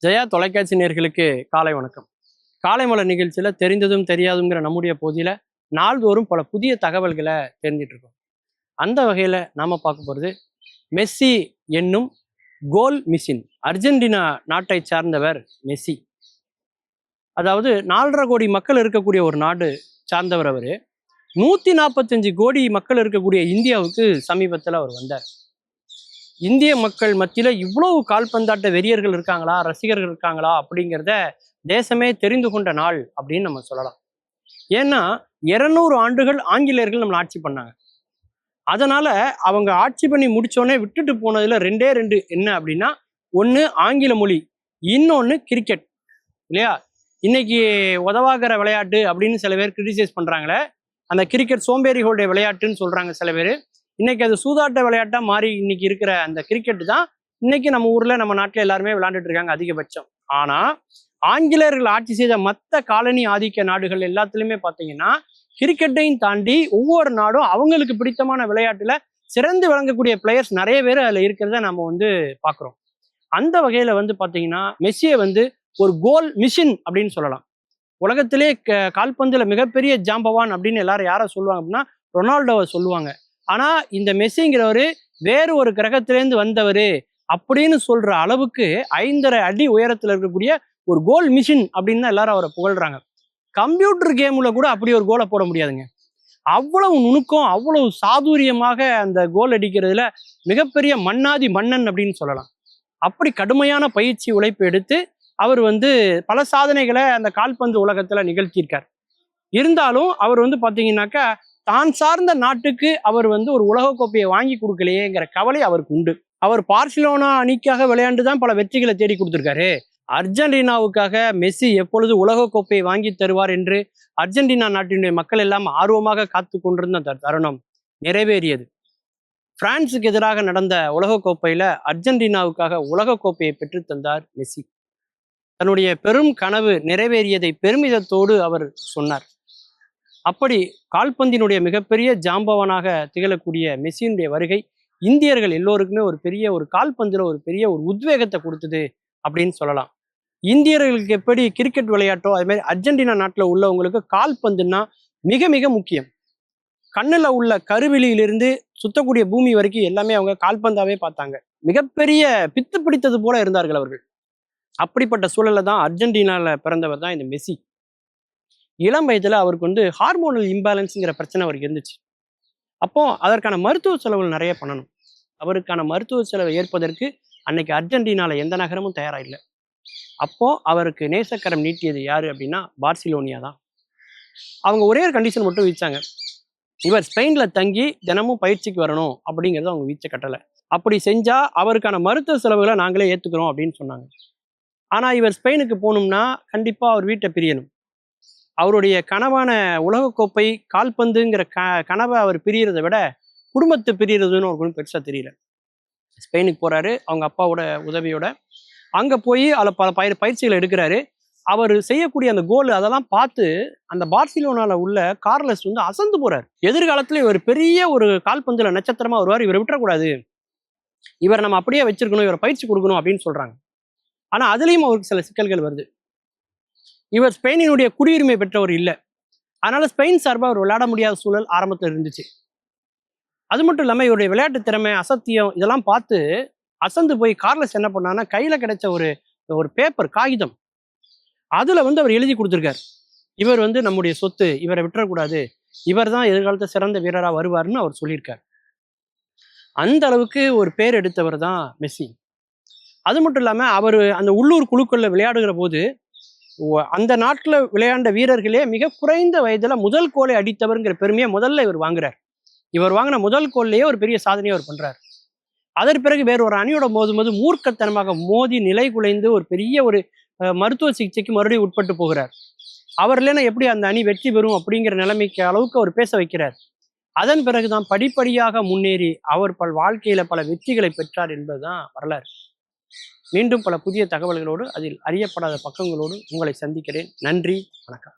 ஜெயா தொலைக்காட்சி நேயர்களுக்கு காலை வணக்கம். காலை மலர் நிகழ்ச்சியில் தெரிந்ததும் தெரியாதுங்கிற நம்முடைய பகுதியில் நாள்தோறும் பல புதிய தகவல்களை தெரிஞ்சிட்டு இருக்கோம். அந்த வகையில் நாம் பார்க்க போகிறது மெஸ்ஸி என்னும் கோல் மிஷின். அர்ஜென்டினா நாட்டை சார்ந்தவர் மெஸ்ஸி. அதாவது 4.5 கோடி மக்கள் இருக்கக்கூடிய ஒரு நாடு சார்ந்தவர் அவர். 145 கோடி மக்கள் இருக்கக்கூடிய இந்தியாவுக்கு சமீபத்தில் அவர் வந்தார். இந்திய மக்கள் மத்தியில் இவ்வளவு கால்பந்தாட்ட வெறியர்கள் இருக்காங்களா, ரசிகர்கள் இருக்காங்களா அப்படிங்கிறத தேசமே தெரிந்து கொண்ட நாள் அப்படின்னு நம்ம சொல்லலாம். ஏன்னா 200 ஆண்டுகள் ஆங்கிலேயர்கள் நம்மளை ஆட்சி பண்ணாங்க. அதனால அவங்க ஆட்சி பண்ணி முடிச்சோடனே விட்டுட்டு போனதுல ரெண்டே என்ன அப்படின்னா, ஒன்று ஆங்கில மொழி, இன்னொன்று கிரிக்கெட். இல்லையா? இன்னைக்கு உதவாகிற விளையாட்டு அப்படின்னு சில பேர் கிரிட்டிசைஸ் பண்றாங்களே, அந்த கிரிக்கெட் சோம்பேறிகளுடைய விளையாட்டுன்னு சொல்றாங்க சில பேர். இன்னைக்கு அது சூதாட்ட விளையாட்டா மாறி இன்னைக்கு இருக்கிற அந்த கிரிக்கெட் தான் இன்னைக்கு நம்ம ஊர்ல நம்ம நாட்டில் எல்லாருமே விளையாண்டுட்டு இருக்காங்க அதிகபட்சம். ஆனா ஆங்கிலேயர்கள் ஆட்சி செய்த மற்ற காலனி ஆதிக்க நாடுகள் எல்லாத்துலயுமே பாத்தீங்கன்னா கிரிக்கெட்டையும் தாண்டி ஒவ்வொரு நாடும் அவங்களுக்கு பிடித்தமான விளையாட்டுல சிறந்து விளங்கக்கூடிய பிளேயர்ஸ் நிறைய பேர் அதுல இருக்கிறத நம்ம பாக்குறோம். அந்த வகையில பாத்தீங்கன்னா மெஸ்ஸியை ஒரு கோல் மிஷின் அப்படின்னு சொல்லலாம். உலகத்திலே கால்பந்துல மிகப்பெரிய ஜாம்பவான் அப்படின்னு எல்லாரும் யாரை சொல்லுவாங்க அப்படின்னா ரொனால்டோவை சொல்லுவாங்க. ஆனா இந்த மெஸ்ஸிங்கிறவரு வேறு ஒரு கிரகத்திலேருந்து வந்தவர் அப்படின்னு சொல்ற அளவுக்கு 5.5 அடி உயரத்துல இருக்கக்கூடிய ஒரு கோல் மிஷின் அப்படின்னு தான் எல்லாரும் அவரை புகழ்றாங்க. கம்ப்யூட்டர் கேம்ல கூட அப்படி ஒரு கோலை போட முடியாதுங்க. அவ்வளவு நுணுக்கம், அவ்வளவு சாதுரியமாக அந்த கோல் அடிக்கிறதுல மிகப்பெரிய மன்னாதி மன்னன் அப்படின்னு சொல்லலாம். அப்படி கடுமையான பயிற்சி உழைப்பு எடுத்து அவர் பல சாதனைகளை அந்த கால்பந்து உலகத்துல நிகழ்த்தியிருக்கார். இருந்தாலும் அவர் பாத்தீங்கன்னாக்கா தான் சார்ந்த நாட்டுக்கு அவர் ஒரு உலகக்கோப்பையை வாங்கி கொடுக்கலையேங்கிற கவலை அவருக்கு உண்டு. அவர் பார்சிலோனா அணிக்காக விளையாண்டு தான் பல வெற்றிகளை தேடி கொடுத்துருக்காரு. அர்ஜென்டினாவுக்காக மெஸ்ஸி எப்பொழுது உலகக்கோப்பையை வாங்கி தருவார் என்று அர்ஜென்டினா நாட்டினுடைய மக்கள் எல்லாம் ஆர்வமாக காத்து கொண்டிருந்த தருணம் நிறைவேறியது. பிரான்சுக்கு எதிராக நடந்த உலகக்கோப்பையில அர்ஜென்டினாவுக்காக உலகக்கோப்பையை பெற்று தந்தார் மெஸ்ஸி. தன்னுடைய பெரும் கனவு நிறைவேறியதை பெருமிதத்தோடு அவர் சொன்னார். அப்படி கால்பந்தினுடைய மிகப்பெரிய ஜாம்பவனாக திகழக்கூடிய மெஸ்ஸியினுடைய வருகை இந்தியர்கள் எல்லோருக்குமே ஒரு கால்பந்துல ஒரு பெரிய உத்வேகத்தை கொடுத்தது அப்படின்னு சொல்லலாம். இந்தியர்களுக்கு எப்படி கிரிக்கெட் விளையாட்டோ அது மாதிரி அர்ஜென்டினா நாட்டில் உள்ளவங்களுக்கு கால்பந்துன்னா மிக மிக முக்கியம். கண்ணுல உள்ள கருவிலியிலிருந்து சுத்தக்கூடிய பூமி வரைக்கும் எல்லாமே அவங்க கால்பந்தாவே பார்த்தாங்க. மிகப்பெரிய பித்து பிடித்தது போல இருந்தார்கள் அவர்கள். அப்படிப்பட்ட சூழல்ல தான் அர்ஜென்டினால பிறந்தவர் தான் இந்த மெஸ்ஸி. இளம் வயதுல அவருக்கு ஹார்மோனல் இம்பேலன்ஸுங்கிற பிரச்சனை அவருக்கு இருந்துச்சு. அப்போ அதற்கான மருத்துவ செலவுகள் நிறைய பண்ணணும். அவருக்கான மருத்துவ செலவை ஏற்பதற்கு அன்னைக்கு அர்ஜென்டினால எந்த நகரமும் தயாரா இல்லை. அப்போ அவருக்கு நேசக்கரம் நீட்டியது யாரு அப்படின்னா பார்சிலோனியா தான். அவங்க ஒரே ஒரு கண்டிஷன் மட்டும் விதிச்சாங்க. இவர் ஸ்பெயின்ல தங்கி தினமும் பயிற்சிக்கு வரணும் அப்படிங்கிறது அவங்க வீச்ச கட்டளை. அப்படி செஞ்சா அவருக்கான மருத்துவ செலவுகளை நாங்களே ஏத்துக்கிறோம் அப்படின்னு சொன்னாங்க. ஆனா இவர் ஸ்பெயினுக்கு போகணும்னா கண்டிப்பா அவர் வீட்டை பிரியணும். அவருடைய கனவான உலகக்கோப்பை கால்பந்துங்கிற கனவை அவர் பிரியறதை விட குடும்பத்தை பிரியறதுன்னு அவருக்கு பெருசா தெரியல. ஸ்பெயினுக்கு போறாரு அவங்க அப்பாவோட உதவியோட. அங்க போய் அதில் பல பயிற்சிகளை எடுக்கிறாரு. அவர் செய்யக்கூடிய அந்த கோல் அதெல்லாம் பார்த்து அந்த பார்சிலோனால உள்ள கார்லஸ் அசந்து போறாரு. எதிர்காலத்துல இவர் பெரிய ஒரு கால்பந்துல நட்சத்திரமா வருவார், இவரை விட்டுறக்கூடாது, இவர் நம்ம அப்படியே வச்சிருக்கணும், இவரை பயிற்சி கொடுக்கணும் அப்படின்னு சொல்றாங்க. ஆனா அதுலயும் அவருக்கு சில சிக்கல்கள் வருது. இவர் ஸ்பெயினினுடைய குடியுரிமை பெற்றவர் இல்லை. அதனால ஸ்பெயின் சார்பாக அவர் விளையாட முடியாத சூழல் ஆரம்பத்தில் இருந்துச்சு. அது மட்டும் இல்லாமல் இவருடைய விளையாட்டு திறமை, அசத்தியம் இதெல்லாம் பார்த்து அசந்து போய் கார்லஸ் என்ன பண்ணான்னா கையில கிடைச்ச ஒரு பேப்பர் காகிதம் அதுல அவர் எழுதி கொடுத்துருக்காரு. இவர் நம்முடைய சொத்து, இவரை விட்டுறக்கூடாது, இவர் தான் எதிர்காலத்தை சிறந்த வீரராக வருவார்னு அவர் சொல்லியிருக்கார். அந்த அளவுக்கு ஒரு பேர் எடுத்தவர் தான் மெஸ்ஸி. அது மட்டும் இல்லாமல் அவர் அந்த உள்ளூர் குழுக்களில் விளையாடுகிற போது அந்த நாட்டில் விளையாண்ட வீரர்களே மிக குறைந்த வயதுல முதல் கோலை அடித்தவர்ங்கிற பெருமையை முதல்ல இவர் வாங்குறார். இவர் வாங்கின முதல் கோல்லையே ஒரு பெரிய சாதனையை அவர் பண்றார். அதற்கு பிறகு வேற ஒரு அணியோட மோதும்போது மூர்க்கத்தனமாக மோதி நிலை குலைந்து ஒரு பெரிய மருத்துவ சிகிச்சைக்கு மறுபடியும் உட்பட்டு போகிறார். அவர் இல்லைன்னா எப்படி அந்த அணி வெற்றி பெறும் அப்படிங்கிற நிலைமைக்கு அளவுக்கு அவர் பேச வைக்கிறார். அதன் பிறகுதான் படிப்படியாக முன்னேறி அவர் வாழ்க்கையில பல வெற்றிகளை பெற்றார் என்பதுதான் வரலாறு. மீண்டும் பல புதிய தகவல்களோடு அதில் அறியப்படாத பக்கங்களோடு உங்களை சந்திக்கிறேன். நன்றி, வணக்கம்.